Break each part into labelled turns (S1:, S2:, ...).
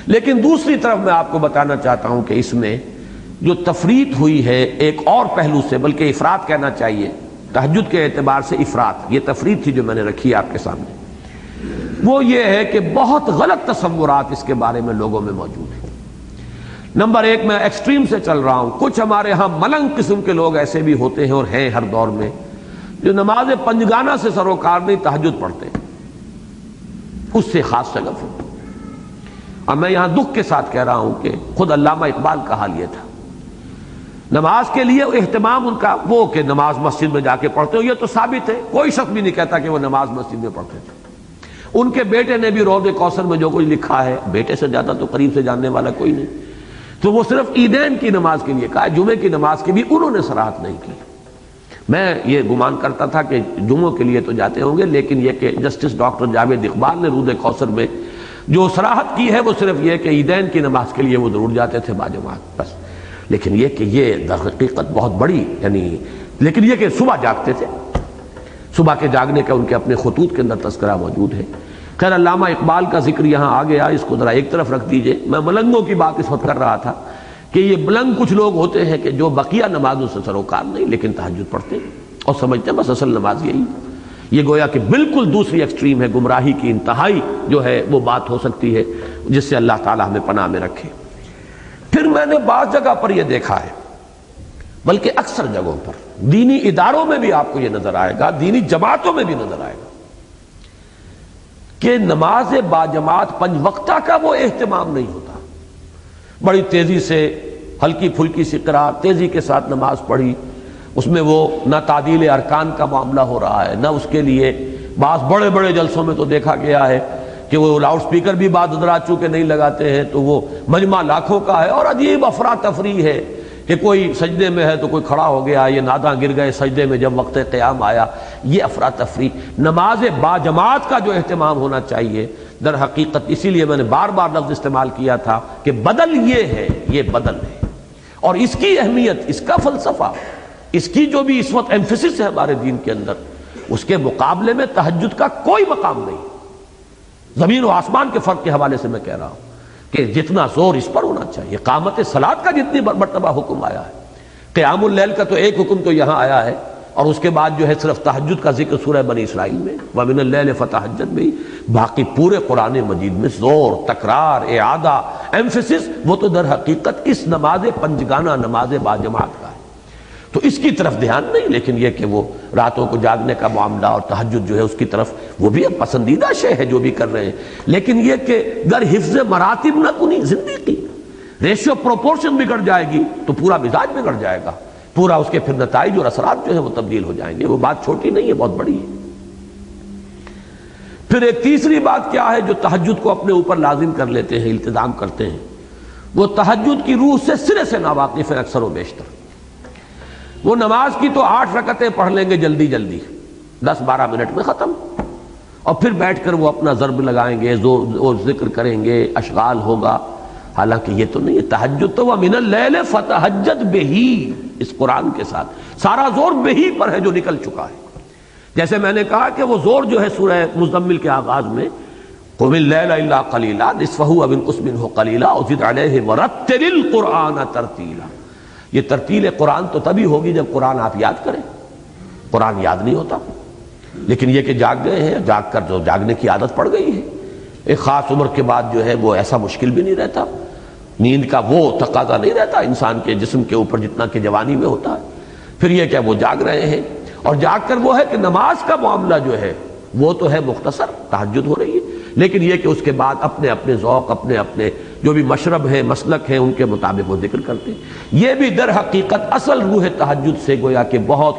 S1: لیکن دوسری طرف میں آپ کو بتانا چاہتا ہوں کہ اس میں جو تفریط ہوئی ہے ایک اور پہلو سے، بلکہ افراط کہنا چاہیے، تہجد کے اعتبار سے افراط، یہ تفریط تھی جو میں نے رکھی آپ کے سامنے، وہ یہ ہے کہ بہت غلط تصورات اس کے بارے میں لوگوں میں موجود ہیں۔ نمبر ایک، میں ایکسٹریم سے چل رہا ہوں، کچھ ہمارے ہاں ملنگ قسم کے لوگ ایسے بھی ہوتے ہیں اور ہیں ہر دور میں، جو نماز پنجگانہ سے سروکار نہیں تہجد پڑھتے، اس سے خاص شگف ہے۔ اور میں یہاں دکھ کے ساتھ کہہ رہا ہوں کہ خود علامہ اقبال کا حال یہ تھا، نماز کے لیے اہتمام ان کا وہ کہ نماز مسجد میں جا کے پڑھتے ہو، یہ تو ثابت ہے، کوئی شخص بھی نہیں کہتا کہ وہ نماز مسجد میں پڑھتے تھے۔ ان کے بیٹے نے بھی روض کوثر میں جو کچھ لکھا ہے، بیٹے سے زیادہ تو قریب سے جاننے والا کوئی نہیں، تو وہ صرف عیدین کی نماز کے لیے کہا، جمعے کی نماز کی بھی انہوں نے صراحت نہیں کی۔ میں یہ گمان کرتا تھا کہ جمعوں کے لیے تو جاتے ہوں گے، لیکن یہ کہ جسٹس ڈاکٹر جاوید اقبال نے روض کوثر میں جو صراحت کی ہے وہ صرف یہ کہ عیدین کی نماز کے لیے وہ ضرور جاتے تھے باجماعت، بس۔ لیکن یہ کہ یہ در حقیقت بہت بڑی، یعنی لیکن یہ کہ صبح جاگتے تھے، صبح کے جاگنے کا ان کے اپنے خطوط کے اندر تذکرہ موجود ہے۔ خیر، علامہ اقبال کا ذکر یہاں آ گیا، اس کو ذرا ایک طرف رکھ دیجئے۔ میں ملنگوں کی بات اس وقت کر رہا تھا کہ یہ ملنگ کچھ لوگ ہوتے ہیں کہ جو بقیہ نمازوں سے سروکار نہیں لیکن تہجد پڑھتے ہیں اور سمجھتے ہیں بس اصل نماز یہی ہے۔ یہ گویا کہ بالکل دوسری ایکسٹریم ہے، گمراہی کی انتہائی جو ہے وہ بات ہو سکتی ہے، جس سے اللہ تعالیٰ ہمیں پناہ میں رکھے۔ پھر میں نے بعض جگہ پر یہ دیکھا ہے، بلکہ اکثر جگہوں پر دینی اداروں میں بھی آپ کو یہ نظر آئے گا، دینی جماعتوں میں بھی نظر آئے گا کہ نماز باجماعت پنج وقتہ کا وہ اہتمام نہیں ہوتا۔ بڑی تیزی سے ہلکی پھلکی سی قرات، تیزی کے ساتھ نماز پڑھی، اس میں وہ نہ تعدیل ارکان کا معاملہ ہو رہا ہے، نہ اس کے لیے بعض بڑے بڑے جلسوں میں تو دیکھا گیا ہے کہ وہ لاؤڈ سپیکر بھی بعض حضرات چونکہ نہیں لگاتے ہیں تو وہ مجمع لاکھوں کا ہے، اور عجیب افراتفری ہے کہ کوئی سجدے میں ہے تو کوئی کھڑا ہو گیا، یہ ناداں گر گئے سجدے میں جب وقت قیام آیا، یہ افراتفری۔ نماز باجماعت کا جو اہتمام ہونا چاہیے، در حقیقت اسی لیے میں نے بار بار لفظ استعمال کیا تھا کہ بدل یہ ہے، یہ بدل ہے، اور اس کی اہمیت، اس کا فلسفہ، اس کی جو بھی اس وقت ایمفیسس ہے ہمارے دین کے اندر، اس کے مقابلے میں تہجد کا کوئی مقام نہیں۔ زمین و آسمان کے فرق کے حوالے سے میں کہہ رہا ہوں کہ جتنا زور اس پر ہونا چاہیے، قامت صلاۃ کا جتنی مرتبہ حکم آیا ہے، قیام اللیل کا تو ایک حکم تو یہاں آیا ہے، اور اس کے بعد جو ہے صرف تہجد کا ذکر سورہ بنی اسرائیل میں وَمِنَ اللَّيْلِ فَتَہجَّد میں، باقی پورے قرآن مجید میں زور، تکرار، اعادہ، ایمفیسس، وہ تو در حقیقت اس نماز پنجگانہ، نماز باجماعت کا ہے۔ تو اس کی طرف دھیان نہیں، لیکن یہ کہ وہ راتوں کو جاگنے کا معاملہ اور تہجد جو ہے اس کی طرف وہ بھی اب پسندیدہ شے ہے جو بھی کر رہے ہیں، لیکن یہ کہ گر حفظ مراتب نہ کنی زندگی، ریشیو پروپورشن بگڑ جائے گی تو پورا مزاج بگڑ جائے گا، پورا اس کے پھر نتائج اور اثرات جو ہے وہ تبدیل ہو جائیں گے۔ وہ بات چھوٹی نہیں ہے، بہت بڑی ہے۔ پھر ایک تیسری بات کیا ہے جو تہجد کو اپنے اوپر لازم کر لیتے ہیں، التزام کرتے ہیں، وہ تہجد کی روح سے سرے سے ناواقف ہیں اکثر و بیشتر۔ وہ نماز کی تو 8 رکعتیں پڑھ لیں گے جلدی جلدی، 10-12 منٹ میں ختم، اور پھر بیٹھ کر وہ اپنا ضرب لگائیں گے، زور ذکر کریں گے، اشغال ہوگا، حالانکہ یہ تو نہیں ہے۔ تہجد تو وَمِنَ اللَّيْلِ فَتَہَجَّدْ بِهِ، اس قرآن کے ساتھ سارا زور بہی پر ہے جو نکل چکا ہے۔ جیسے میں نے کہا کہ وہ زور جو ہے سورہ مزمل کے آغاز میں قُمِ اللَّيْلَ إِلَّا قَلِيلًا نِصْفَهُ أَوِ انقُصْ مِنْهُ قَلِيلًا أَوْ زِدْ عَلَيْهِ وَرَتِّلِ الْقُرْآنَ تَرْتِيلًا، یہ ترتیل قرآن تو تبھی ہوگی جب قرآن آپ یاد کریں، قرآن یاد نہیں ہوتا، لیکن یہ کہ جاگ گئے ہیں، جاگ کر جو جاگنے کی عادت پڑ گئی ہے، ایک خاص عمر کے بعد جو ہے وہ ایسا مشکل بھی نہیں رہتا، نیند کا وہ تقاضا نہیں رہتا انسان کے جسم کے اوپر جتنا کہ جوانی میں ہوتا ہے۔ پھر یہ کہ وہ جاگ رہے ہیں، اور جاگ کر وہ ہے کہ نماز کا معاملہ جو ہے وہ تو ہے مختصر، تہجد ہو رہی ہے، لیکن یہ کہ اس کے بعد اپنے اپنے ذوق، اپنے اپنے جو بھی مشرب ہے، مسلک ہے، ان کے مطابق وہ ذکر کرتے ہیں۔ یہ بھی در حقیقت اصل روح تہجد سے گویا کہ بہت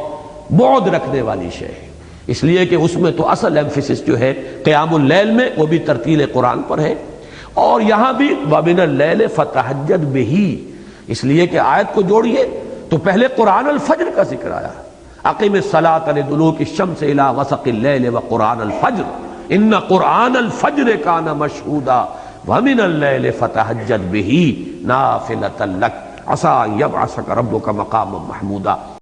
S1: بعد رکھنے والی شے ہے، اس لیے کہ اس میں تو اصل ایمفیسس جو ہے قیام اللیل میں وہ بھی ترتیل قرآن پر ہے، اور یہاں بھی وَمِنَ اللَّيْلِ فَتَہَجَّدْ بِهِ، اس لیے کہ آیت کو جوڑیے تو پہلے قرآن الفجر کا ذکر آیا، اقم الصلاۃ لدلوک الشمس الی غسق اللیل وقرآن الفجر ان قرآن الفجر کان مشہودا وَمِنَ اللَّيْلِ فَتَہَجَّدْ بِهِ نَافِلَةً لَكَ عَسَىٰ أَن يَبْعَثَكَ رَبُّكَ مَقَامًا مَحْمُودًا۔